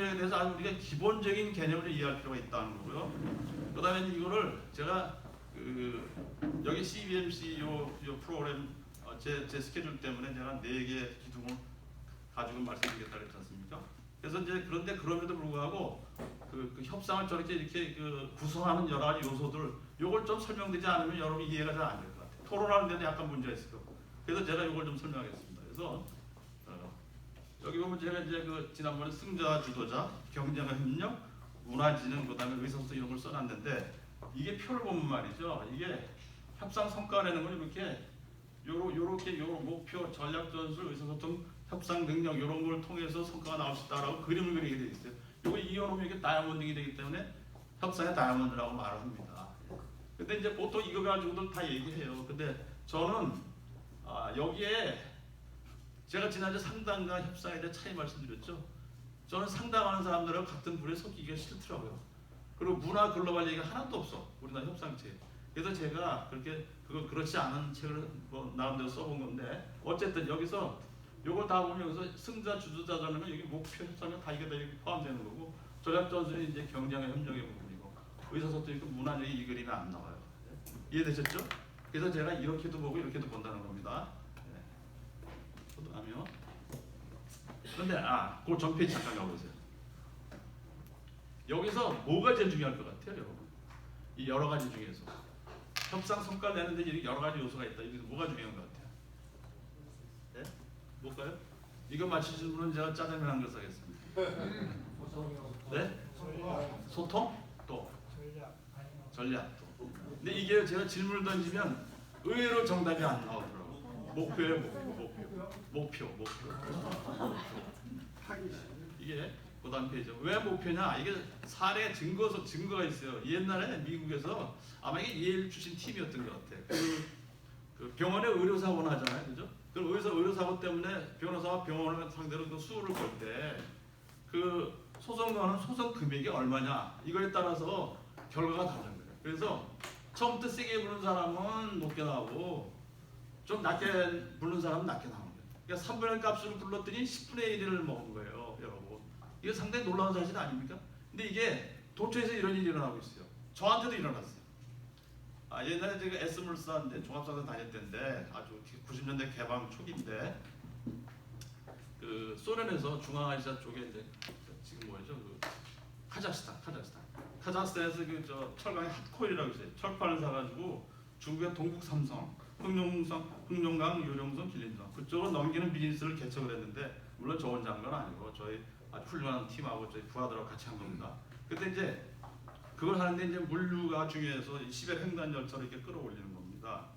협상능력에 대해서 아주 우리가 기본적인 개념을 이해할 필요가 있다는 거고요. 그 다음에 이거를 제가 여기 CBMC 요 프로그램 제 스케줄 때문에 제가 4개 기둥을 가지고 말씀드리겠다 그랬지 않습니까? 그래서 이제 그런데 그럼에도 불구하고 그 협상을 저렇게 이렇게 구성하는 여러 가지 요소들 요걸 좀 설명되지 않으면 여러분이 이해가 잘 안 될 것 같아요. 토론하는 데도 약간 문제가 있을 거고. 그래서 제가 요걸 좀 설명하겠습니다. 그래서 여기 보면 제가 이제 지난번에 승자, 주도자, 경쟁과 협력, 문화진흥, 그다음에 의사소통 이런 걸 써놨는데 이게 표를 보면 말이죠. 이게 협상 성과 내는 건 이렇게 요렇게 목표, 전략 전술, 의사소통, 협상 능력 이런 걸 통해서 성과가 나올 수 있다라고 그림을 그리게 돼 있어요. 요거 이어놓으면 이게 다이아몬딩이 되기 때문에 협상의 다이아몬드라고 말을 합니다. 근데 이제 보통 이거 가지고도 다 얘기해요. 근데 저는 여기에 제가 지난주 상담과 협상에 대해 차이 말씀드렸죠. 저는 상담하는 사람들하고 같은 불에 섞이기가 싫더라고요. 그리고 문화 글로벌 얘기가 하나도 없어. 우리나라 협상책. 그래서 제가 그렇지 않은 책을 나름대로 써본 건데 어쨌든 여기서 요걸 다 보면 여기서 승자, 주도자라는 건 여기 목표 협상은 다 이게 다 여기 포함되는 거고 전략 전술이 이제 경쟁과 협력의 부분이고 의사소통이 문화적인 이 그림이 안 나와요. 이해되셨죠? 그래서 제가 이렇게도 보고 이렇게도 본다는 겁니다. 하며 그런데 그 전페이지 잠깐 가보세요. 여기서 뭐가 제일 중요할 것 같아요, 여러분? 이 여러 가지 중에서 협상 성과를 내는데 이렇게 여러 가지 요소가 있다. 여기서 뭐가 중요한 것 같아요? 네? 뭘까요? 이거 맞히시는 분은 제가 짜장면 한 그릇 사겠습니다. 네? 소통? 또 전략 또. 근데 이게 제가 질문을 던지면 의외로 정답이 안 나오더라고요. 목표. 이게 그다음 페이지. 왜 목표냐? 이게 사례 증거가 있어요. 옛날에 미국에서 아마 이게 예일 출신 팀이었던 것 같아요. 그 병원에 의료사고를 하잖아요, 그죠? 그럼 의료사고 때문에 변호사와 병원을 상대로 그 수술을 걸 때 그 소송가는 소송 금액이 얼마냐 이거에 따라서 결과가 다른 거예요. 그래서 처음부터 세게 부른 사람은 높게 나오고 좀 낮게 부른 사람은 낮게 나오는 거예요. 그러니까 3분의 1 값으로 불렀더니 10분의 1을 먹은 거예요, 여러분. 이거 상당히 놀라운 사실 아닙니까? 근데 이게 도처에서 이런 일이 일어나고 있어요. 저한테도 일어났어요. 옛날에 제가 S물산 종합상사 다녔던데 아주 90년대 개방 초기인데 그 소련에서 중앙아시아 쪽에 이제 지금 뭐죠? 카자흐스탄에서 철강의 핫코일이라고 있어요. 철판을 사가지고 중국의 동국 삼성, 흑룡강, 요령성, 길림성 그쪽으로 넘기는 비즈니스를 개척을 했는데 물론 저 혼자 한 건 아니고 저희 아주 훌륭한 팀하고 저희 부하들하고 같이 한 겁니다. 그때 이제 그걸 하는데 이제 물류가 중요해서 시베리아 횡단 열차를 이렇게 끌어올리는 겁니다.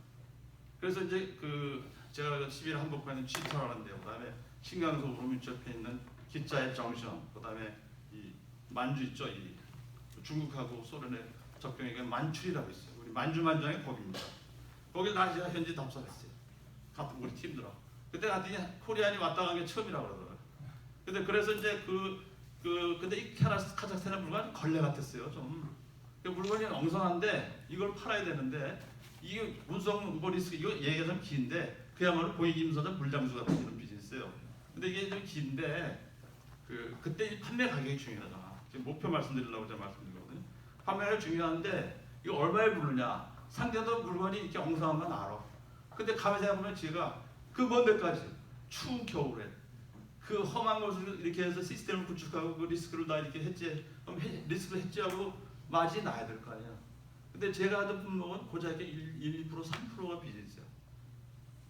그래서 이제 제가 시베리아 한복판에 있는 취터라는데요. 그다음에 신강소 우루미치 옆에 있는 기자의 정션, 그다음에 이 만주 있죠. 이 중국하고 소련의 접경에 만출이라고 있어요. 우리 만주만장의 거기입니다. 거길 다 제가 현지 답사했어요. 같은 우리 팀들하고. 그때 갔더니 코리안이 왔다 간 게 처음이라고 그러더라고요. 근데 그래서 이제 근데 이 카자흐스탄의 물건은 걸레 같았어요. 좀. 그 물건이 엉성한데 이걸 팔아야 되는데 이게 운송 리스크 이거 얘기가 좀 긴데 그야말로 고위임서전 물장수 같은 이런 비즈니스예요. 근데 이게 좀 긴데 그때 판매 가격이 중요하잖아. 지금 목표 말씀드리려고 제가 말씀드리거든요. 판매가 중요한데 이거 얼마에 부르냐? 상대도 물건이 이렇게 엉성한 건 알아. 근데 가만히 생각해보면 제가 그 먼 데까지 추운 겨울에 그 험한 곳을 이렇게 해서 시스템을 구축하고 그 리스크를 다 이렇게 리스크를 해지하고 마진이 나야 될 거 아니야. 근데 제가 하던 품목은 고작 1%, 3%가 비즈니스야.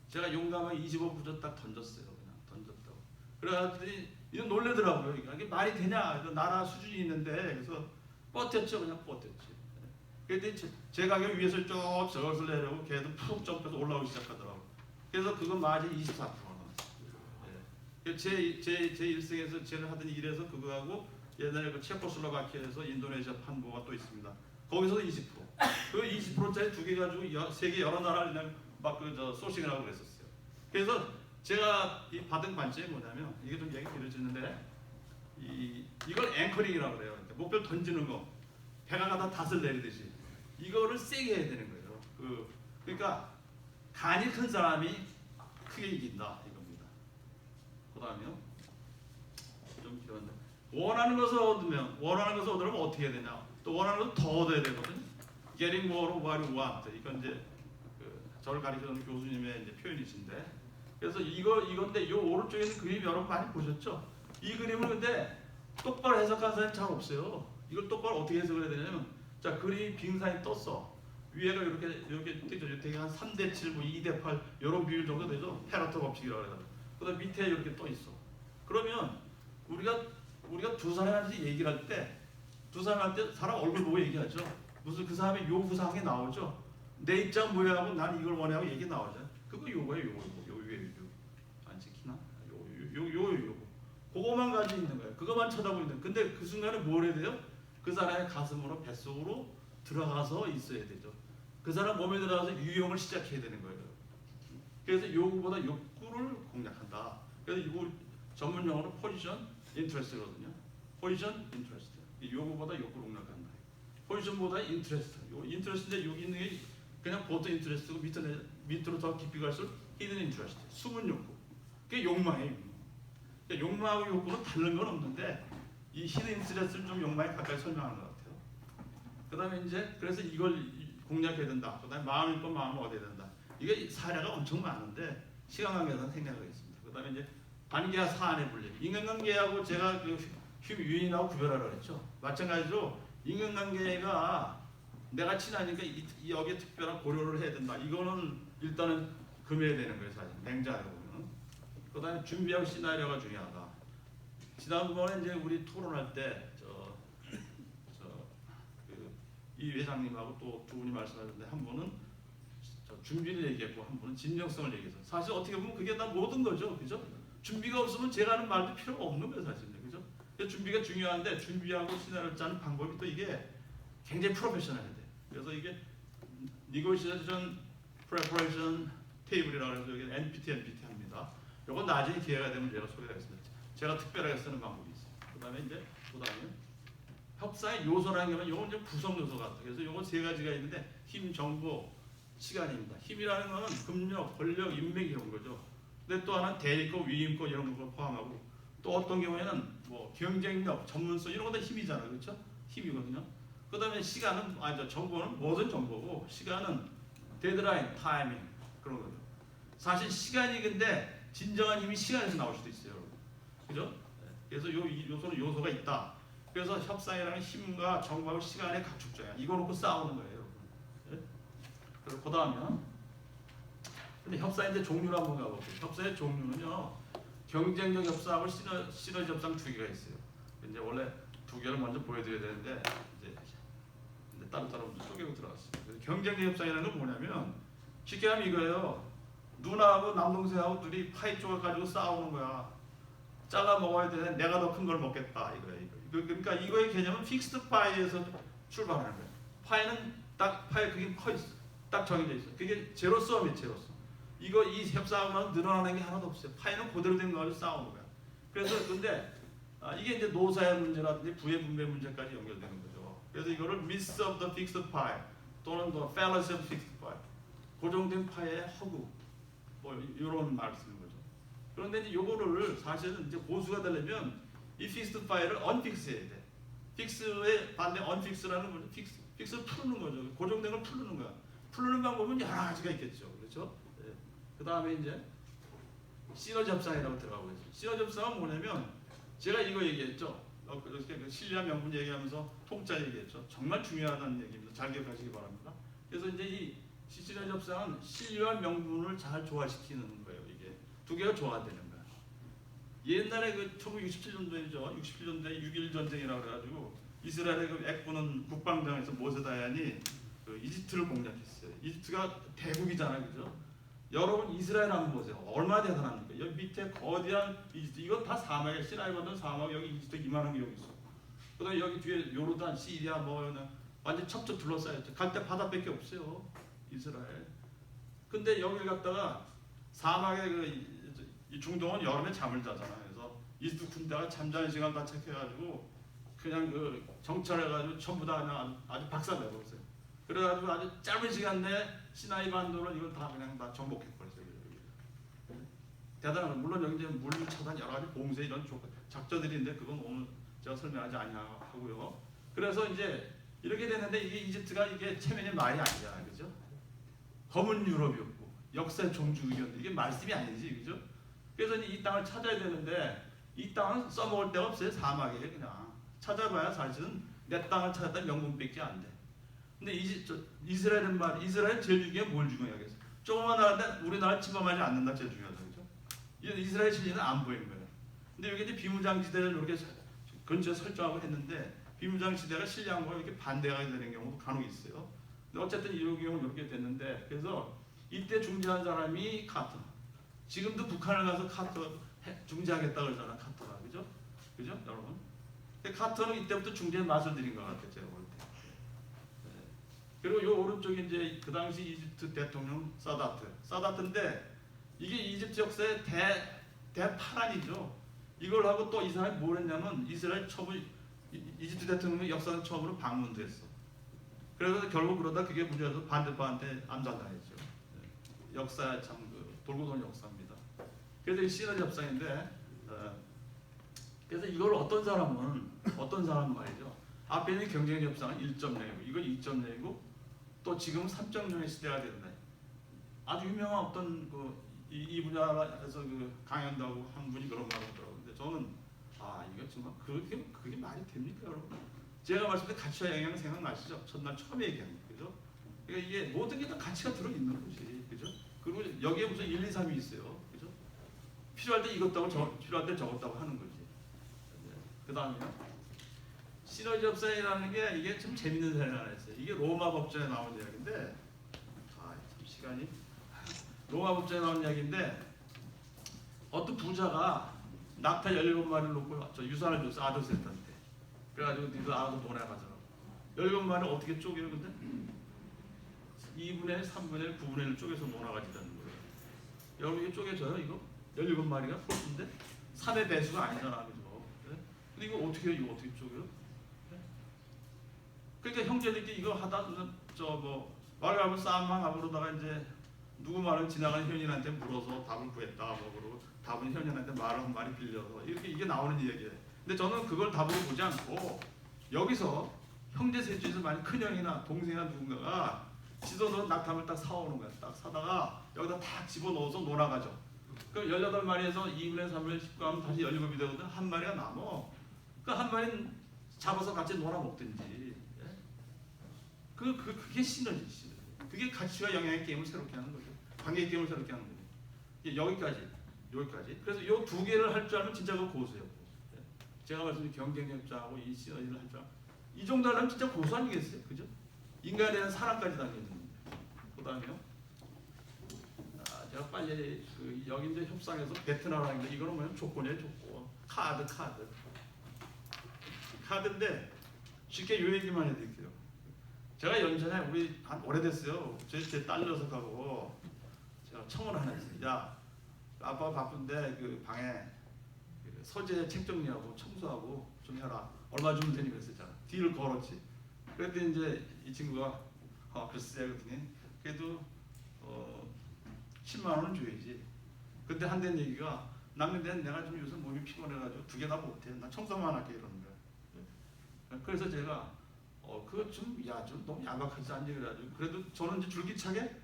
제가 용감하게 25% 딱 던졌어요. 그냥 던졌다고. 그래가지고 이건 놀래더라고요. 이게 말이 되냐? 나라 수준이 있는데 그래서 버텼죠. 그냥 버텼지. 그런데 제 가격 위에서 쭉 저것을 내려고 걔도 푹 점프해서 올라오기 시작하더라고. 그래서 그건 마진 24% 나왔어요. 제 일생에서 제가 하던 일에서 그거하고 옛날에 그 체코슬로바키아에서 인도네시아 판보가 또 있습니다. 거기서도 20%. 그 20%짜리 두 개 가지고 세계 여러 나라를 그냥 막 소싱을 하고 그랬었어요. 그래서 제가 이 받은 관점이 뭐냐면 이게 좀 얘기 길어지는데 이걸 앵커링이라고 그래요. 그러니까 목표를 던지는 거. 배가 가다 닷을 내리듯이 이거를 세게 해야 되는 거예요. 그러니까 간이 큰 사람이 크게 이긴다 이겁니다. 그 다음에요. 좀 길었는데 원하는 것을 얻으려면 어떻게 해야 되냐? 또 원하는 것을 더 얻어야 되거든요. Getting more of what you want. 이건 이제 저를 가르치는 교수님의 이제 표현이신데, 그래서 이건데 요 오른쪽에 있는 그림 여러분 많이 보셨죠? 이 그림을 근데 똑바로 해석한 사람이 잘 없어요. 이걸 똑바로 어떻게 해석을 해야 되냐면, 자, 그림 빙산이 떴어. 위에가 이렇게 뜨죠. 되게 한 3대7, 뭐 2대8 이런 비율 정도 되죠. 페라토 법칙이라고 해서. 그다음 밑에 이렇게 떠 있어. 그러면 우리가 두 사람한테 얘기를 할 때, 사람 얼굴 보고 얘기하죠. 무슨 그 사람의 요구사항이 나오죠. 내 입장 뭐야 하고 난 이걸 원해 하고 얘기 나오잖아. 그거 요거예요. 요거 안 지키나? 요거 그거만 가지고 있는 거예요. 그거만 쳐다보고 있는. 근데 그 순간에 뭘 해야 돼요? 그 사람의 가슴으로 뱃속으로 들어가서 있어야 되죠. 그 사람 몸에 들어가서 유형을 시작해야 되는 거예요. 그래서 요구보다 욕구를 공략한다. 그래서 이거 전문 용어로 포지션 인트레스트거든요. 포지션 인트레스트. 요구보다 욕구를 공략한다. 포지션보다 인트레스트. 인트레스트인데 여기 있는 게 그냥 보통 인트레스트고 밑으로 더 깊이 갈수록 히든 인트레스트. 숨은 욕구. 그게 욕망이에요. 그러니까 욕망하고 욕구는 다른 건 없는데 이 히든 인트레스트를 좀 욕망에 가까이 설명하는 것 같아요. 그다음에 이제 그래서 이걸 공략해야 된다. 그다음에 마음이 또 마음을 얻어야 된다. 이게 사례가 엄청 많은데 시간 관계상 생략하겠습니다. 그다음에 이제 관계와 사안의 분리. 인간관계하고 제가 유인하고 구별하라고 했죠. 마찬가지로 인간관계가 내가 친하니까 여기에 특별한 고려를 해야 된다. 이거는 일단은 금해야 되는 거예요, 사실. 냉정하게 보면. 그다음에 준비하고 시나리오가 중요하다. 지난번에 이제 우리 토론할 때 이 회장님하고 또 두 분이 말씀하셨는데 한 분은 준비를 얘기했고 한 분은 진정성을 얘기해서 사실 어떻게 보면 그게 다 모든 거죠, 그죠? 준비가 없으면 제가 하는 말도 필요가 없는 거예요, 사실, 그죠? 준비가 중요한데 준비하고 시나리오를 짜는 방법이 또 이게 굉장히 프로페셔널해야 돼. 그래서 이게 Negotiation Preparation Table이라고 해서 여기 NPT 합니다. 이건 나중에 기회가 되면 제가 소개하겠습니다. 제가 특별하게 쓰는 방법이 있어요. 그다음에 협상의 요소라는 게 이건 이제 구성 요소 같아요. 그래서 이건 세 가지가 있는데 힘, 정보, 시간입니다. 힘이라는 거는 금력, 권력, 인맥 이런 거죠. 근데 또 하나는 대리권, 위임권 이런 걸 포함하고 또 어떤 경우에는 뭐 경쟁력, 전문성 이런 것도 힘이잖아요, 그렇죠? 힘이거든요. 그다음에 시간은 정보는 뭐든 정보고 시간은 데드라인, 타이밍 그런 거죠. 사실 시간이 근데 진정한 힘이 시간에서 나올 수도 있어요, 그죠? 그래서 요소는 요소가 있다. 그래서 협상이라는 힘과 정보하고 시간의 가축적이야. 이거 놓고 싸우는 거예요, 여러분. 네? 그리고 그 다음에 근데 협상의 종류를 한번 가볼게요. 협상의 종류는요, 경쟁력 협상하고 시너지 협상 두 개가 있어요. 이제 원래 두 개를 먼저 보여드려야 되는데 이제 따로따로 쪼개고 들어갔어요. 경쟁력 협상이라는 건 뭐냐면 쉽게 하면 이거예요. 누나하고 남동생하고 둘이 파이 쪼개 가지고 싸우는 거야. 잘라 먹어야 되는데 내가 더 큰 걸 먹겠다 이거예요. 그러니까 이거의 개념은 픽스드 파이에서 출발하는 거예요. 파이는 딱 파이 그게 커 있어. 딱 정해져 있어. 그게 제로섬이 제로섬. 이 협상은 늘어나는 게 하나도 없어요. 파이는 그대로 된 거 가지고 싸우는 거야. 그래서 근데 이게 이제 노사의 문제라든지 부의 분배 문제까지 연결되는 거죠. 그래서 이거를 myth of the fixed pie 또는 the fallacy of fixed pie, 고정된 파이의 허구, 뭐 이런 말을 쓰는 거죠. 그런데 이제 요거를 사실은 이제 고수가 되려면 이 fixed pie를 unfix 해야 돼. fix의 반대 unfix라는 거죠. fix를 풀는 거죠. 고정된 걸 풀는 거야. 풀는 방법은 여러 가지가 있겠죠, 그렇죠? 네. 그 다음에 이제 시너지 협상이라고 들어가고 있어요. 시너지 협상은 뭐냐면 제가 이거 얘기했죠. 이렇게 신뢰와 명분 얘기하면서 통짜 얘기했죠. 정말 중요하다는 얘기입니다. 잘 기억하시기 바랍니다. 그래서 이제 이 시너지 협상은 신뢰와 명분을 잘 조화시키는 거예요. 이게 두 개가 조화되는 거예요. 옛날에 그 1967년도이죠. 67년도에 6.1 전쟁이라고 해가지고 이스라엘의 그 애꾸는 국방장에서 모세다얀이 그 이집트를 공략했어요. 이집트가 대국이잖아요, 그죠? 여러분 이스라엘 한번 보세요. 얼마나 대단합니까? 여기 밑에 거대한 이집트, 이건 다 사막이에요. 시나이 건너는 사막, 여기 이집트 이만한 게 여기 있어. 그다음에 여기 뒤에 요르단, 시리아 뭐 완전 척척 둘러싸였죠. 갈 때 바다밖에 없어요, 이스라엘. 근데 여기를 갔다가 사막에 이 중동은 여름에 잠을 자잖아요. 그래서 이집트 군대가 잠자는 시간 다 체크해가지고 그냥 그 정찰해가지고 전부 다 그냥 아주 박살내버렸어요. 그래가지고 아주 짧은 시간 내에 시나이 반도를 이걸 다 그냥 다 정복해버렸어요. 대단한 거. 물론 여기 이제 물 차단 여러 가지 봉쇄 이런 작전들인데 그건 오늘 제가 설명하지 아니하고요. 그래서 이제 이렇게 되는데 이게 이집트가 이게 체면이 말이 아니잖아요, 그죠? 검은 유럽이었고 역사의 종주국이었는데 이게 말씀이 아니지, 그죠? 그래서 이 땅을 찾아야 되는데 이 땅은 써먹을 데가 없어요. 사막이에요, 그냥. 찾아봐야 사실은 내 땅을 찾았다 명분밖에 안 돼. 근데 이스라엘은 이스라엘 제일 중요한 뭘 중요하겠어? 조그만 나라인데 우리나라 침범하지 않는다 제일 중요하다, 그죠? 이스라엘 진리는 안 보이는 거예요. 근데 여기 이제 비무장지대를 이렇게 근처에 설정하고 했는데 비무장지대가 실량과 이렇게 반대가 되는 경우도 간혹 있어요. 근데 어쨌든 이런 경우는 이렇게 됐는데 그래서 이때 중재한 사람이 카터. 지금도 북한을 가서 카터 중재하겠다 그러잖아, 카터가, 그죠? 그죠, 여러분? 근데 카터는 이때부터 중재 맛을 들인 것 같아요, 제가 볼 때. 그리고 요 오른쪽에 이제 그 당시 이집트 대통령 사다트인데 이게 이집트 역사의 대파란이죠. 이걸 하고 또 이 사람이 뭘 했냐면 이스라엘 이집트 대통령이 역사상 처음으로 방문도 했어. 그래서 결국 그러다 그게 문제여서 반대파한테 암살당했죠. 역사 참 돌고 도는 역사입니다. 그래서 이 시너지 협상인데 그래서 이걸 어떤 사람은 말이죠. 앞에 있는 경쟁 협상은 1.0이고 이건 2.0이고 또 지금은 3.0의 시대가 된다. 아주 유명한 어떤 이 분야에서 강연도 하고 한 분이 그런 말을 하더라고요. 근데 저는 이거 정말 그게 말이 됩니까, 여러분? 제가 말씀드린 가치와 영향 생각나시죠? 첫날 처음에 얘기한 거, 그죠? 그러니까 이게 모든 게 다 가치가 들어 있는 거지, 그죠? 그리고 여기에 무슨 1, 2, 3이 있어요, 그죠? 필요할 때 이것 하고 필요할 때 저것 하고 하는 거지. 그 다음에요. 시너지 협상이라는 게 이게 좀 재밌는 사례가 하나 있어요. 이게 로마 법전에 나온 이야기인데, 참 시간이 로마 법전에 나온 이야기인데 어떤 부자가 낙타 17마리를 놓고 저 유산을 줬어, 아들셋한테. 그래가지고 니도 알아서 보내가더라고. 17마리를 어떻게 쪼개요, 근데? 2분의 1, 3분의 1, 9분의 1 쪼개서 모아가지다는 거예요. 여러분 이게 쪼개져요, 이거? 17마리가 풀었는데 3의 배수가 아니잖아, 그죠? 근데 이거 어떻게 해요? 이거 어떻게 쪼개요? 그러니까 형제들끼리 이거 하다 말하면 싸움만 하고다가 이제 누구 말을 지나가는 현인한테 물어서 답을 구했다, 그러고 답은 현인한테 말을 한 마리 빌려서 이게 나오는 얘기예요. 근데 저는 그걸 답으로 보지 않고 여기서 형제 셋 중에서 만약 큰형이나 동생이나 누군가가 지도는 낙타를 딱 사오는 거야. 딱 사다가 여기다 딱 집어넣어서 놀아가죠. 그럼 18마리에서 2분의 3분의 10 하면 다시 17이 되거든. 한 마리가 남어. 그 한 마리는 잡아서 같이 놀아 먹든지. 그게 시너지. 그게 가치와 영향의 게임을 새롭게 하는 거죠. 관계의 게임을 새롭게 하는 거죠. 여기까지. 그래서 이 두 개를 할 줄 알면 진짜 그 고수예요. 제가 말씀드린 경쟁협상하고 이 시너지를 할 줄 알면 이 정도 하려면 진짜 고수 아니겠어요? 그죠? 인간에 대한 사랑까지 담겨있는 그 다음에요. 제가 빨리 여기 이제 협상에서 베트남이라는 게 이거는 뭐냐면 조건이에요, 조건. 카드인데 쉽게 요 얘기만 해드릴게요. 제가 연전에 우리 한 오래됐어요. 제 딸 녀석하고 제가 청혼을 하나 했어요. 야, 아빠가 바쁜데 그 방에 서재 책 정리하고 청소하고 좀 해라. 얼마 주면 되니 그랬었잖아. 딜을 걸었지. 그랬더니 이제 이 친구가 글쎄 그랬더니 그래도 10만 원은 줘야지. 근데 한된 얘기가 남는데 내가 좀 요새 몸이 피곤해가지고 2개 다 못해. 나 청소만 할게 이러는 거야. 그래서 제가 그거 좀 너무 야박하지 않니 그래가지고 그래도 저는 이제 줄기차게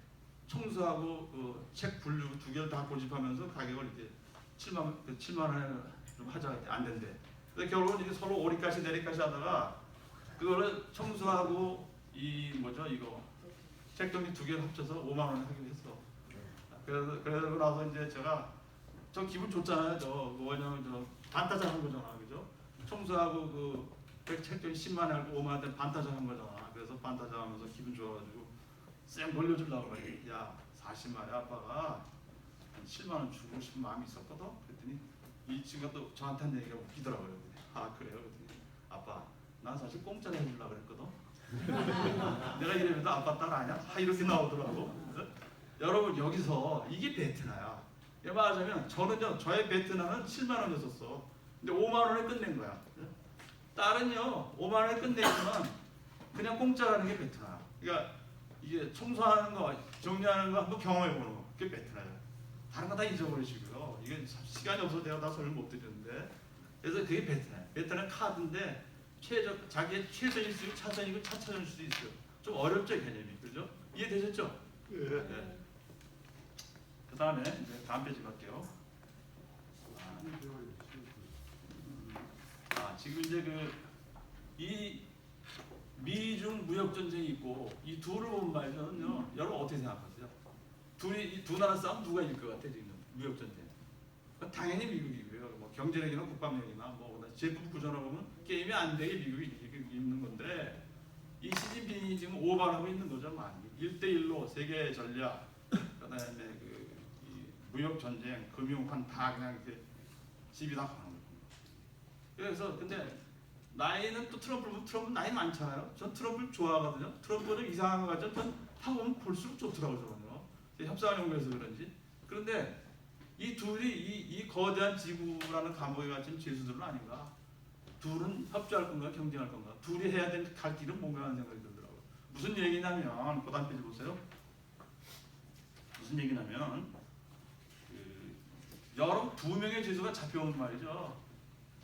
청소하고 책 분류 2개를 다 고집하면서 가격을 이렇게 7만 원에 좀 하자. 안 된대. 근데 결국은 이게 서로 오리까시 내리까시 하다가 그거를 청소하고 이거 책 정리 2개를 합쳐서 5만 원에 하기로 했어. 그러고 나서 이제 제가 저 기분 좋잖아요. 뭐냐면 반타작 한 거잖아, 그죠? 청소하고 책 정리 10만 원 하고 5만 원대 반타작 한 거잖아. 그래서 반타작 하면서 기분 좋아가지고 쌩 돌려주려고 그래. 야, 40만에 아빠가 한 7만 원 주고 싶은 마음이 있었거든. 그랬더니 이 친구가 또 저한테 한 얘기가 웃기더라고요. 그래요? 그랬더니 아빠, 난 사실 공짜로 해주려고 그랬거든. 내가 이래도 아빠 딸 아냐? 이렇게 나오더라고. 여러분 여기서 이게 베트나야. 말하자면 저는요, 저의 베트나는 7만 원이었었어. 근데 5만 원에 끝낸 거야. 딸은요 5만 원에 끝내지만 그냥 공짜라는 게 베트나야. 그러니까 이게 청소하는 거, 정리하는 거 한번 경험해 보는 거, 그게 베트나야. 다른 거 다 잊어버리시고요. 이게 시간이 없어서 내가 다 설명 못 드리는데 그래서 그게 베테랑. 베테랑 카드인데 자기의 최선일 수 있고 차선이고 차차일 수도 있어요. 좀 어렵죠 개념이, 그죠? 이해되셨죠? 네. 그 다음에 이제 다음 페이지 갈게요. 지금 이제 이 미중 무역 전쟁이 있고 이 둘을 보면 말이죠. 여러분 어떻게 생각하세요? 이 두 나라 싸움 누가 이길 것 같아 지금 무역 전쟁? 당연히 미국이고요. 뭐 경제력이나 국방력이나 뭐 제품 구조나 보면 게임이 안 되게 미국이 있는 건데 이 시진핑이 지금 오버하고 있는 거죠. 많이 1대1로 세계 전략, 그다음에 이 무역 전쟁, 금융판 다 그냥 이렇게 집이 다 가는 거예요. 그래서 근데 나이는 또 트럼프 나이 많잖아요. 전 트럼프를 좋아하거든요. 트럼프가 좀 이상한 거 같죠. 전 타보면 볼수록 좋더라고요. 저는요. 협상을 연구해서 그런지. 그런데 이 둘이 이 거대한 지구라는 감옥에 갇힌 죄수들은 아닌가. 둘은 협조할 건가 경쟁할 건가. 둘이 해야 될 갈 길은 뭔가 하는 생각이 들더라고요. 무슨 얘기냐면 그다음 페이지 보세요. 무슨 얘기냐면 여러 두 명의 죄수가 잡혀온 말이죠.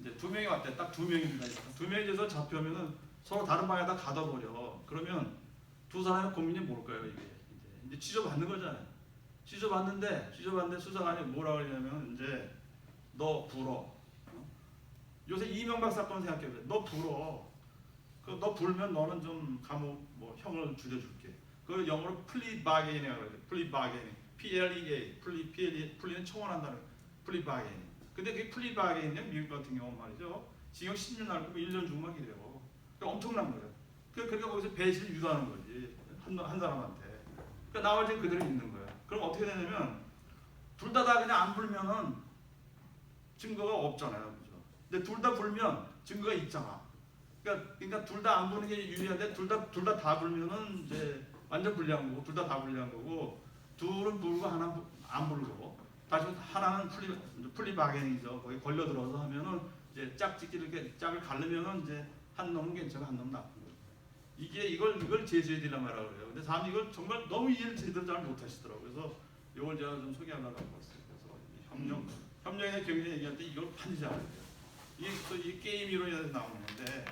이제 두 명이 왔대. 딱 두 명입니다. 두 명의 죄수가 잡혀오면은 서로 다른 방에다 가둬버려. 그러면 두 사람의 고민이 뭘까요? 이제 취조받는 거잖아요. 취조받는데 수사관이 뭐라 그러냐면 이제 너 불어. 요새 이명박 사건 생각해보세요. 너 불어. 너 불면 너는 좀 감옥 뭐 형을 줄여줄게. 그 영어로 플리 바게인이라고 그래요. 플리 바게인. PLEA. 플리는 청원한다는 플리 바게인. 근데 그게 플리 바게인이요. 미국 같은 경우 말이죠. 징역 10년 나고 1년 주고 막 이래요. 그러니까 엄청난 거예요. 그러니까 거기서 배신을 유도하는 거지. 한 사람한테. 그러니까 나머지는 그대로 있는 거예요. 그럼 어떻게 되냐면 둘 다 그냥 안 불면은 증거가 없잖아요. 그죠? 근데 둘 다 불면 증거가 있잖아. 그러니까 둘 다 안 부는 게 유리한데 둘 다 불면은 이제 완전 불리한 거고 둘 다 불리한 거고 둘은 불고 하나는 안 불고 다시 하나는 플리 바게닝이죠. 거기 걸려 들어서 하면은 이제 짝을 가르면은 이제 한 놈은 괜찮아 한 놈은 나쁜 거예요. 이걸 제수의 딜레마라고 그래요. 근데 사람이 이걸 정말 너무 이해를 제대로 잘 못하시더라고요. 그래서 이걸 제가 좀 소개하려고 했어요. 그래서 협력의 경쟁 얘기할 때 이걸 판지 않아야 돼요. 이 게임 이론에서 나오는 건데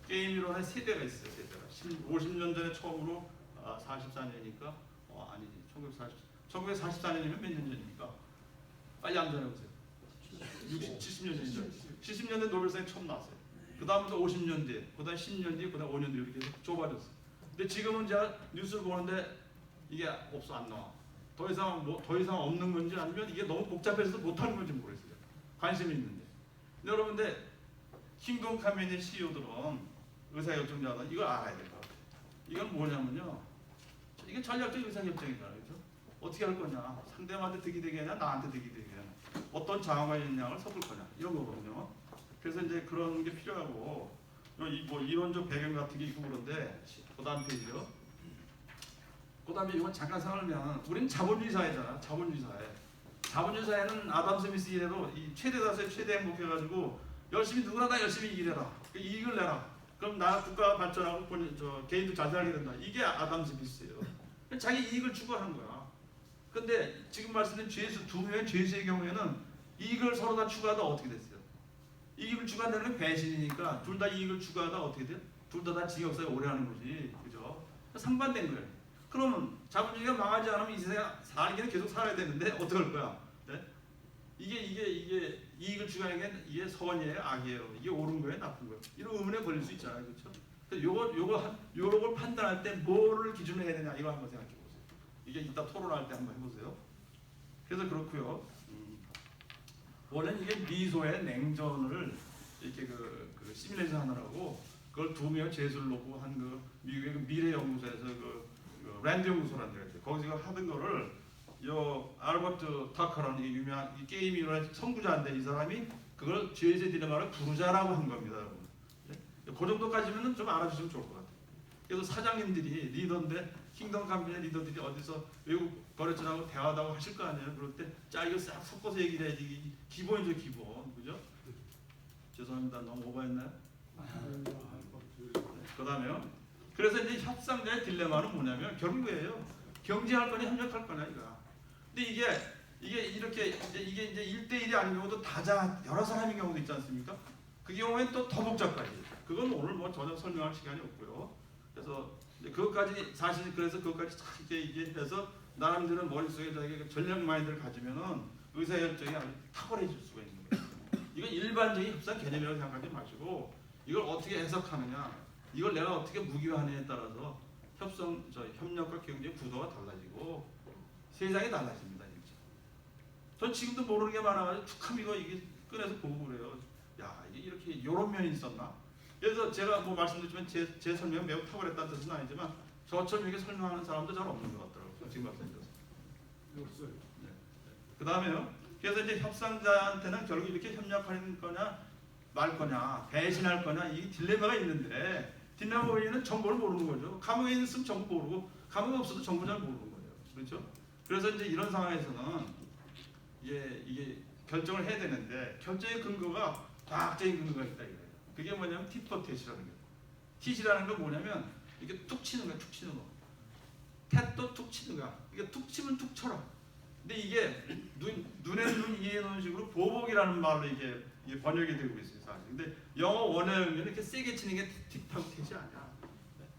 게임 이론에 세대가 있어요. 세대가 50년 전에 처음으로 44년이니까 아니지 1944년이면 몇 년 전입니까? 빨리 암전해보세요. 70년 전이죠. 70년대 노벨상이 처음 나왔어요. 그 다음부터 50년 뒤에, 그 다음 10년 뒤에, 그 다음 5년 뒤에 이렇게 좁아졌어요. 근데 지금은 제가 뉴스를 보는데 이게 안 나와. 더 이상 없는 건지 아니면 이게 너무 복잡해서 못하는 건지 모르겠어요. 관심이 있는데. 근데 여러분들 킹동 카메니 CEO들은 의사결정자들 이걸 알아야 될 것 같아요. 이건 뭐냐면요. 이게 전략적 의사결정이잖아요. 그렇죠? 어떻게 할 거냐. 상대방한테 득이 되게 하냐 나한테 득이 되게 하냐. 어떤 자원과 역량을 섞을 거냐. 이런 거거든요. 그래서 이제 그런 게 필요하고 뭐 이론적 배경 같은 게 있고 그런데 그 다음 페이지요. 그 다음에 이건 잠깐 생각하면 우리는 자본주의 사회잖아. 자본주의 사회는 아담 스미스 이래로 이 최대 다수의 최대 행복해가지고 누구나 다 열심히 일해라. 이익을 내라. 그럼 국가가 발전하고 개인도 잘 살게 된다. 이게 아담 스미스예요. 자기 이익을 추구하는 거야. 근데 지금 말씀드린 두 명의 죄수의 경우에는 이익을 서로 다 추구하다 어떻게 됐어요? 이익을 추구한다는 건 배신이니까 둘 다 이익을 추구하다 어떻게 돼요? 둘 다 징역사에 오래 하는 거지. 그죠? 상반된 거예요. 그러면 자본주의가 망하지 않으면 이 세상에 살기는 계속 살아야 되는데 어떻게 할 거야? 네? 이게 이익을 추구하는 게 이게 선이에요, 악이에요? 이게 옳은 거예요, 나쁜 거예요? 이런 의문에 걸릴 수 있잖아요, 그렇죠? 요걸 판단할 때 뭐를 기준으로 해야 되냐 이거 한번 생각해 보세요. 이게 이따 토론할 때 한번 해보세요. 그래서 그렇고요. 원래는 이게 미소의 냉전을 이렇게 그 시뮬레이션 하느라고 그걸 두 명의 죄수를 놓고 한 미국의 미래 연구소에서 랜드 연구소라는 데가 있어요. 거기서 하던 거를 알버트 타커라는 이 유명한 이 게임 이론의 선구자인데 이 사람이 그걸 죄수의 딜레마를 부르자라고 한 겁니다, 여러분. 네? 그 정도까지는 좀 알아주시면 좋을 것 같아요. 그래서 사장님들이 리더인데 킹덤 컴퍼니 리더들이 어디서 외국 거래처하고 대화도 하고 하실 거 아니에요. 그럴 때 이거 싹 섞어서 얘기를 해야지. 기본이죠, 기본. 그죠? 죄송합니다. 너무 오버했나요? 그 다음에요. 그래서 이제 협상자의 딜레마는 뭐냐면 결국에요. 경쟁할 거냐 협력할 거냐 이거야. 근데 이게 이렇게 이게 이제 1대1이 아닌 경우도 다자 여러 사람인 경우도 있지 않습니까? 그 경우엔 또 더 복잡하지. 그건 오늘 뭐 전혀 설명할 시간이 없고요. 그래서 이제 그것까지 사실 그래서 그것까지 참 이게 해서 나름대로 머릿속에 자기 전략 마인드를 가지면은 의사협정이 아주 탁월해질 수가 있는 거예요. 이건 일반적인 협상 개념이라고 생각하지 마시고 이걸 어떻게 해석하느냐, 이걸 내가 어떻게 무기화하느냐에 따라서 협력과 경제 구도가 달라지고 세상이 달라집니다. 진짜. 전 지금도 모르는 게 많아가지고 툭하면 이게 꺼내서 보고 그래요. 야, 이게 이렇게 이런 면이 있었나? 그래서 제가 뭐 말씀드렸지만 제 설명은 매우 탁월했다는 뜻은 아니지만 저처럼 이렇게 설명하는 사람도 잘 없는 것 같더라고요. 지금 말씀드렸어요. 없어요. 네. 그 다음에요. 그래서 이제 협상자한테는 결국 이렇게 협력할 거냐 말 거냐 배신할 거냐 이 딜레마가 있는데 딜레마는 정보를 모르는 거죠. 감옥에 있으면 정보 모르고 감옥에 없어도 정보 잘 모르는 거예요. 그렇죠? 그래서 이제 이런 상황에서는 이게 결정을 해야 되는데 결정의 근거가 과학적인 근거가 있다 이거예요. 그게 뭐냐면 tit-for-tat이라는 거예요. tit 이라는 건 뭐냐면 이게 툭 치는 거야, 툭 치는 거. 탓도 툭 치는 거야. 이게 툭 치면 툭 쳐라. 근데 이게 눈에 눈, 이에 눈 식으로 보복이라는 말로 이게 번역이 되고 있어요, 사실. 근데 영어 원어는 이렇게 세게 치는 게 틱탁 틱이 아니야.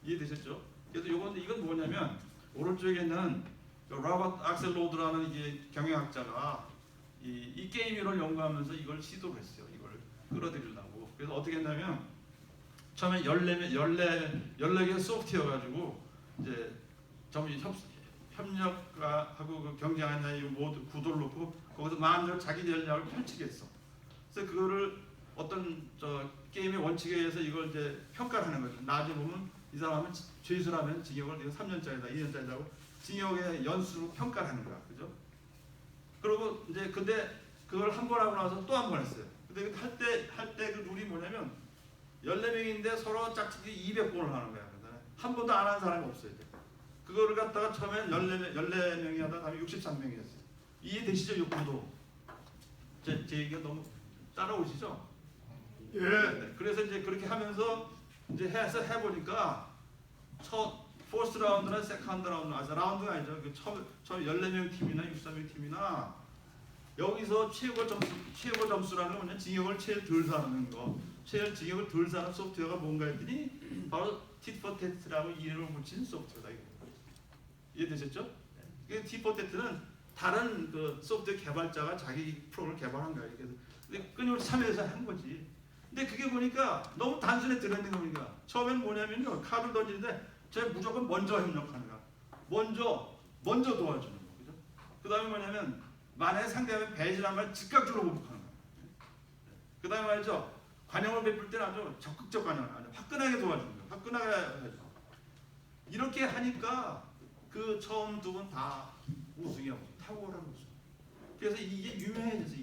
이해되셨죠? 그래서 이건 뭐냐면 오른쪽에는 로버트 악셀로드라는 이게 경영학자가 이 게임을 연구하면서 이걸 시도를 했어요. 이걸 끌어들이려고. 그래서 어떻게 했냐면 처음에 14개 소프트웨어 가지고 이제 전부 협력하고 그 경쟁하냐 이 모두 구도를 놓고 거기서 마음대로 자기 전략을 펼치게 했어. 그래서 그거를 어떤 게임의 원칙에 의해서 이걸 이제 평가를 하는 거죠. 나중에 보면 이 사람은 죄수라면 징역을 3년짜리다, 2년짜리다고 징역의 연수로 평가를 하는 거야, 그죠? 그리고 이제 근데 그걸 한 번 하고 나서 또 한 번 했어요. 근데 할 때 그 룰이 뭐냐면 14명인데 서로 짝짓기 200번을 하는 거야. 한 번도 안 한 사람이 없어요. 그거를 갖다가 처음엔 14명이 하다 다음에 63명이었어요. 이해되시죠? 이 구도. 제 얘기가 너무 따라오시죠? 예. 네. 그래서 이제 그렇게 하면서 이제 해보니까 첫 포스트 라운드나 세컨드 라운드, 라운드가 아니죠. 그 처음 14명 팀이나 63명 팀이나 여기서 최고 점수라는 건 뭐냐? 징역을 제일 덜 사는 거. 징역을 덜 사는 소프트웨어가 뭔가 했더니 바로 tit-for-tat라고 이름을 붙인 소프트웨어다. 이해되셨죠? tit-for-tat는 다른 그 소프트웨어 개발자가 자기 프로그램을 개발한 거야. 그래서 근데 끊임없이 참여해서 한 거지. 근데 그게 보니까 너무 단순해 들어있는 거니까 처음에는 뭐냐면요, 카드를 던지는데 제가 무조건 먼저 협력하는 거야. 먼저 도와주는 거, 그죠? 그 다음에 뭐냐면 만약에 상대하면 배신하면 즉각적으로 보복하는 거야. 그 다음에 말이죠, 관용을 베풀 때는 아주 적극적 관용을 아주 화끈하게 도와주는 거야. 화끈하게 해줘. 이렇게 하니까 그 처음 두 분 다 우승이라고 탁월한 우승. 그래서 이게 유명해졌어.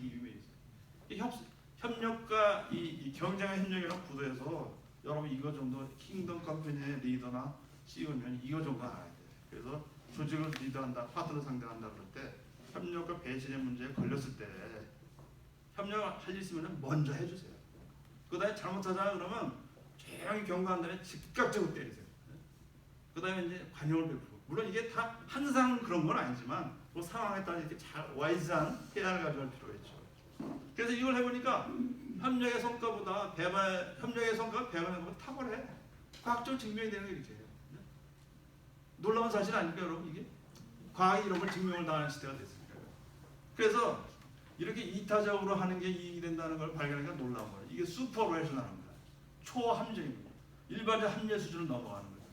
협력과 이 경쟁의 협력이라는 구도에서 여러분 이거 정도 킹덤 컴퍼니의 리더나 CEO면 이거 정도 알아야 돼. 그래서 조직을 리더한다, 파트너 상대한다 그럴 때 협력과 배신의 문제에 걸렸을 때 협력할 일 있으면 먼저 해주세요. 그 다음에 잘못하자 그러면 조용히 경고한 다음에 즉각적으로 때리세요. 그 다음에 이제 관용을 베풀고, 물론 이게 다 항상 그런 건 아니지만 그 상황에 따라 이렇게 잘 와이즈한 해안을 가져갈 필요가 있죠. 그래서 이걸 해보니까 협력의 성과보다 협력의 성과가 배반의 것보다 탁월해. 과학적으로 증명이 되는 게 이렇게 해요. 놀라운 사실 아닙니까 여러분? 이게 과학이 이런 걸 증명을 다 하는 시대가 됐으니까요. 그래서 이렇게 이타적으로 하는 게 이익이 된다는 걸 발견하니까 놀라운 거예요. 이게 슈퍼 레셔널한 거야. 초함정입니다. 일반적 합리의 수준을 넘어가는 거예요.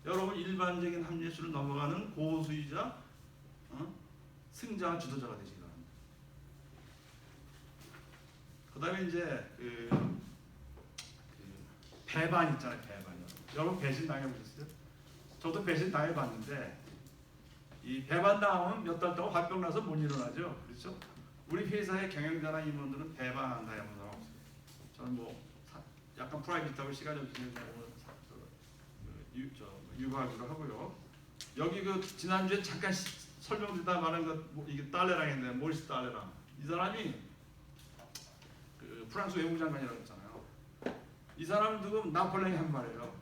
여러분 일반적인 합리의 수준을 넘어가는 고수이자 승자 주도자가 되시기 바랍니다. 그 다음에 이제 배반 있잖아요. 배반이요. 여러분 배신 당해보셨어요? 저도 배신 당해봤는데 이 배반 당하면 몇 달 동안 화병 나서 못 일어나죠. 그렇죠? 우리 회사의 경영자나 임원들은 배반 안 당해본 사람 없어요. 저는 뭐 약간 프라이빗하고 시간이 없으면 오늘 유가하기로 하고요. 여기 그 지난주에 잠깐 설명드리다 말한 것 이게 딸레랑 했는데 모리스 딸레랑 이 사람이 그 프랑스 외무장관이라고 했잖아요. 이 사람 누구 나폴레옹이 한 말이에요.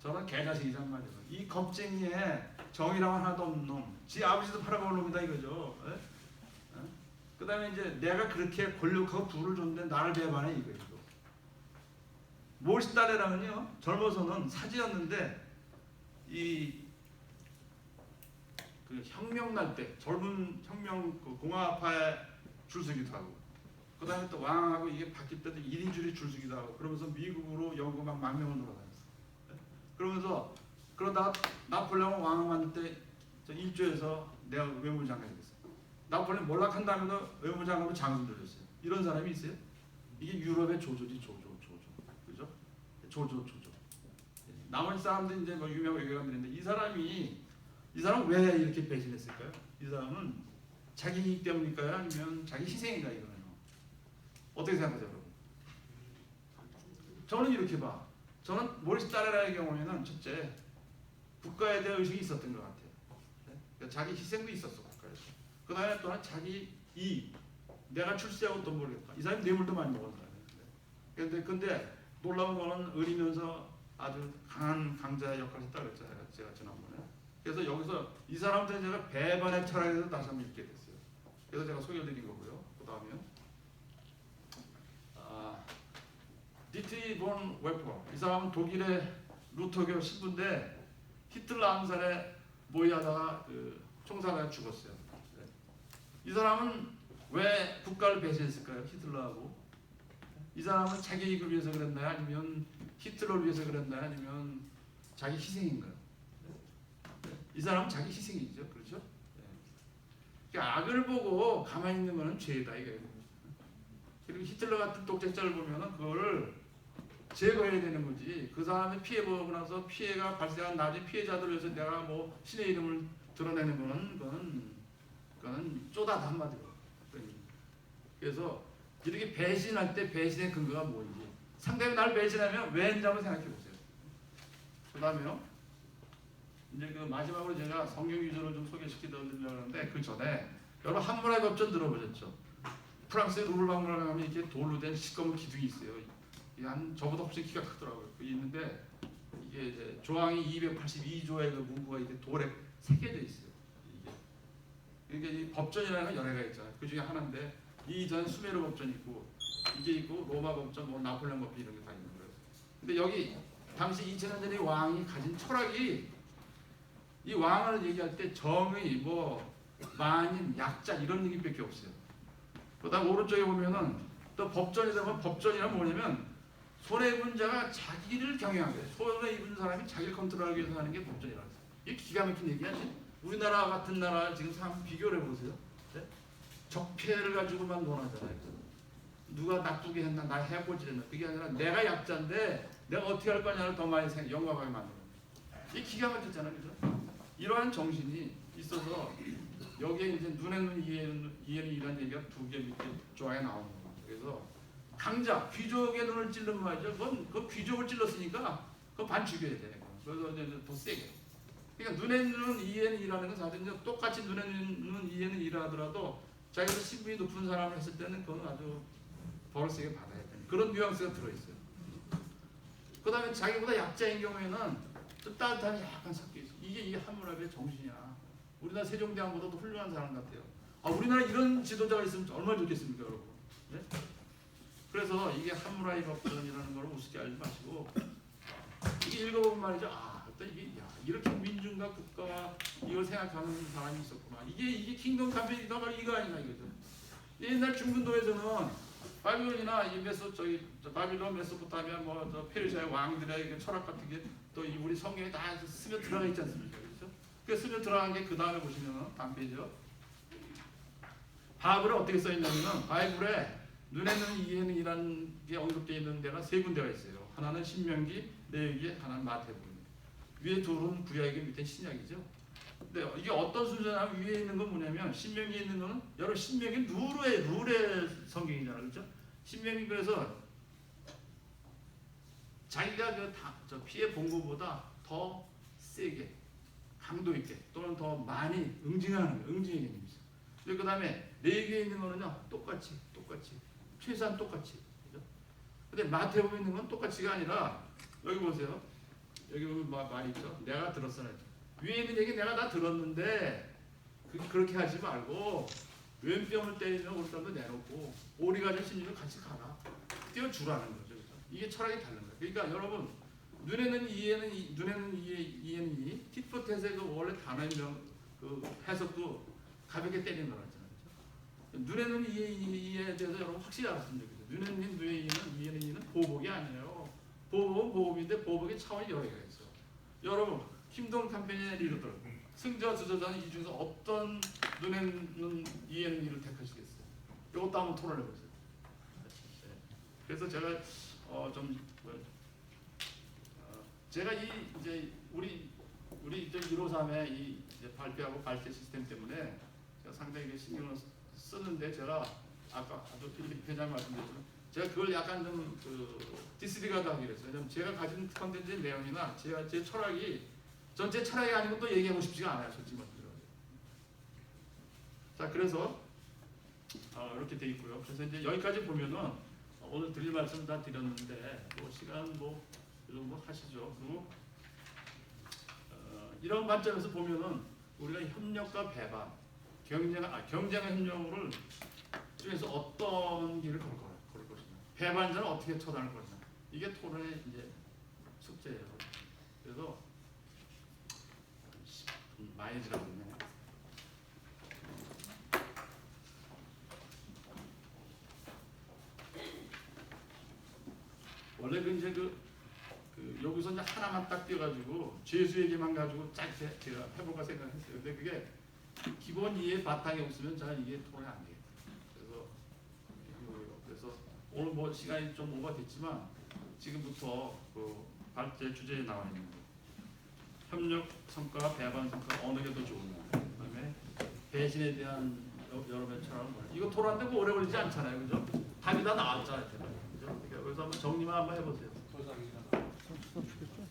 저는 개자식이란 말이에요. 이 겁쟁이에 정의랑 하나도 없는 놈, 지 아버지도 팔아먹을 놈이다 이거죠. 에? 그 다음에 이제 내가 그렇게 권력하고 부를 줬는데 나를 배반해 이거예요. 몰시다레랑은요 젊어서는 사지였는데 그 혁명 날 때 젊은 혁명 그 공화파에 줄서기도 하고 그 다음에 또 왕하고 이게 바뀔 때도 1인 줄이 줄서기도 하고 그러면서 미국으로 영국 막 망명을 돌아다녔어. 그러면서 그러다 나폴레옹 왕을 만들 때 저 일조에서 내가 외무장관이 됐어. 나폴레옹 몰락한 다음에도 외무장관으로 장군 돌렸어요. 이런 사람이 있어요? 이게 유럽의 조조지 조조. 그죠? 조조. 나머지 사람들이 이제 뭐 유명한 외교관들인데 이 사람은 왜 이렇게 배신했을까요? 이 사람은 자기 이익 때문일까요? 아니면 자기 희생인가 이거는 어떻게 생각하세요, 여러분? 저는 이렇게 봐. 저는 몰시다레라의 경우에는 첫째 국가에 대한 의식이 있었던 것 같아요. 그러니까 자기 희생도 있었어 국가에서. 그 다음에 또한 자기 이익, 내가 출세하고 돈 벌겠다. 이 사람이 뇌물도 많이 먹은 사람이에요. 근데 놀라운 거는 어리면서 아주 강한 강자의 역할을 했다 그랬잖아요. 제가 지난번에. 그래서 여기서 이 사람한테 제가 배반의 철학에서 다시 한번 읽게 됐어요. 그래서 제가 소개해드린 거고요. 그 다음에요. 디트리 본 웨퍼. 이 사람은 독일의 루터교 신부인데 히틀러 암살에 모의하다가 그 총살에 죽었어요. 이 사람은 왜 국가를 배신했을까요? 히틀러하고. 이 사람은 자기 이익을 위해서 그랬나요? 아니면 히틀러를 위해서 그랬나요? 아니면 자기 희생인가요? 이 사람은 자기 희생이죠. 그렇죠? 그러니까 악을 보고 가만히 있는 것은 죄다 이거예요. 그리고 히틀러 같은 독재자를 보면은 그거를 제거해야 되는 거지. 그 사람이 피해 보고 나서 피해가 발생한 나중에 피해자들 위해서 내가 뭐 신의 이름을 드러내는 그거는 쪼다다 한마디로. 그래서 이렇게 배신할 때 배신의 근거가 뭔지 상대가 나를 배신하면 왜 했는지 한번 생각해 보세요. 그 다음에요. 이제 그 마지막으로 제가 성경 위주로 좀 소개시키려고 하는데 그 전에 여러분 함무라비 법전 들어보셨죠? 프랑스의 루블 박물관에 가면 이렇게 돌로 된 시꺼먼 기둥이 있어요. 이게 한 저보다 훨씬 키가 크더라고요. 있는데 이게 이제 조항이 282조의 그 문구가 이렇게 돌에 새겨져 있어요. 이게 이 법전이라는 건 여러 개가 있잖아요. 그 중에 하나인데 이 전 수메르 법전이 있고 이게 있고 로마 법전, 뭐 나폴레옹 법전 이런 게 다 있는 거예요. 근데 여기 당시 2000년 전에 왕이 가진 철학이 이 왕을 얘기할 때 정의, 뭐 만인, 약자 이런 얘기밖에 없어요. 그다음 오른쪽에 보면은 또 법전이다 보면 법전이란 뭐냐면 손해 입은 자가 자기를 경영하게 돼. 손해 입은 사람이 자기를 컨트롤하기 위해서 하는 게 법전이라고 해요. 이게 기가 막힌 얘기야지. 우리나라 같은 나라 지금 한번 비교를 해보세요. 네? 적폐를 가지고만 논하잖아요. 누가 나쁘게 했나, 나 해코지했나. 그게 아니라 내가 약자인데 내가 어떻게 할 거냐를 더 많이 영감하게 만드는 거예요. 이게 기가 막혔잖아요. 그죠? 이러한 정신이 있어서 여기에 이제 눈에는 이해는 이란 얘기가 두 개 밑에 조항에 나오는 거예요. 그래서 강자, 귀족의 눈을 찔른 말이죠. 그건 그 귀족을 찔렀으니까 그건 반 죽여야 되는 거예요. 그래서 이제 더 세게. 그러니까 눈에 눈은 이해는 이라는 건 사실 이제 똑같이 눈에 눈은 이해는 이라더라도 자기가 신분이 높은 사람을 했을 때는 그건 아주 벌을 세게 받아야 되는 그런 뉘앙스가 들어있어요. 그 다음에 자기보다 약자인 경우에는 좀 따뜻함이 약간 섞여 있어요. 이게 함무라비의 정신이야. 우리나라 세종대왕보다도 훌륭한 사람 같아요. 우리나라 이런 지도자가 있으면 얼마나 좋겠습니까, 여러분? 네? 그래서 이게 함무라비 법전이라는 걸 우습게 알지 마시고 이게 읽어보면 말이죠. 이게 이렇게 민중과 국가와 이걸 생각하는 사람이 있었구나. 이게 킹덤 캄페인이다 말 이거 아닌가 이거죠. 옛날 중근도에서는 바빌론이나 이 바빌론, 메소포타미아, 뭐 페르시아의 왕들의 철학 같은 게 또 우리 성경에 다 스며 들어가 있지 않습니까, 그렇죠? 그 스며 들어간 게 그 다음에 보시면 다음 페이지요. 바이블에 어떻게 써 있냐면은 바이블에 눈에는 이해는 이라는 게 언급되어 있는 데가 세 군데가 있어요. 하나는 신명기, 레위기, 하나는 마태복음. 위에 둘은 구약이고 밑에 신약이죠. 근데 이게 어떤 순서냐면 위에 있는 건 뭐냐면 신명기에 있는 거는 여러분 신명기 룰의 성경이잖아요, 그렇죠? 신명기 그래서 자기가 저 피해 본 것보다 더 세게, 강도 있게 또는 더 많이 응징하는 거예요. 응징의 개념이죠. 그 다음에 레위기에 있는 거는요 똑같이 최소한 똑같이. 그죠? 근데 마태복음에 있는 건 똑같이가 아니라 여기 보세요. 여기 보면 말이 있죠. 내가 들었어. 위에 있는 얘기 내가 다 들었는데 그렇게 하지 말고 왼뺨을 때리면 오른뺨도 내놓고 오리 가진 심리도 같이 가라. 띄워주라는 거죠. 그렇죠? 이게 철학이 다른 거예요. 그러니까 여러분 눈에는 이해는 이해는 이 tit-for-tat의 그 원래 단어의 그 해석도 가볍게 때리는 거라잖아요. 그렇죠? 눈에는 이해에 대해서 여러분 확실히 알았으면 좋겠어요. 눈에는 이해는 이해는 보복이 아니에요. 보복은 보복인데 보복의 차원이 여러 개가 있어요. 여러분 김동 캠페인의 리더들 승자 주저자는 이 중에서 어떤 눈에는 이해는 이를 택하시겠어요? 이것도 한번 토론해 보세요. 그래서 제가 제가 이제 우리 153의 이 이제 발표하고 발제 시스템 때문에 제가 상당히 신경을 쓰는데 제가 아까 필리핀 회장 말씀드렸지만 제가 그걸 약간 좀 디스리가드 하기로 했어요. 제가 가진 컨텐츠 내용이나 제 철학이 전체 철학이 아닌 것도 얘기하고 싶지가 않아요. 솔직히 말씀드려요. 자, 그래서 이렇게 돼 있고요. 그래서 이제 여기까지 보면은 오늘 드릴 말씀 다 드렸는데 뭐 시간 이 정도 하시죠. 그리고 이런 관점에서 보면은 우리가 협력과 배반, 경쟁과 협력을 중에서 어떤 길을 걸을 것이냐, 배반자는 어떻게 처단할 것이냐, 이게 토론의 이제 숙제예요. 그래서 많이 지나갔네. 원래 이제 여기서 이제 하나만 딱 띄어가지고 죄수 얘기만 가지고 짧게 제가 해볼까 생각했어요. 근데 그게 기본 이해 바탕이 없으면 잘 이게 토론이 안 되겠다. 그래서 오늘 뭐 시간이 좀 오버됐지만 지금부터 발제 주제에 나와 있는 거. 협력 성과, 배반 성과 어느 게 더 좋으냐. 그다음에 배신에 대한 여러 차원 이거 토론하는데 뭐 오래 걸리지 않잖아요, 그죠? 답이 다 나왔잖아요, 그죠? 그러니까 여기서 한번 정리만 한번 해보세요. 도장이잖아. 수업 시켰죠?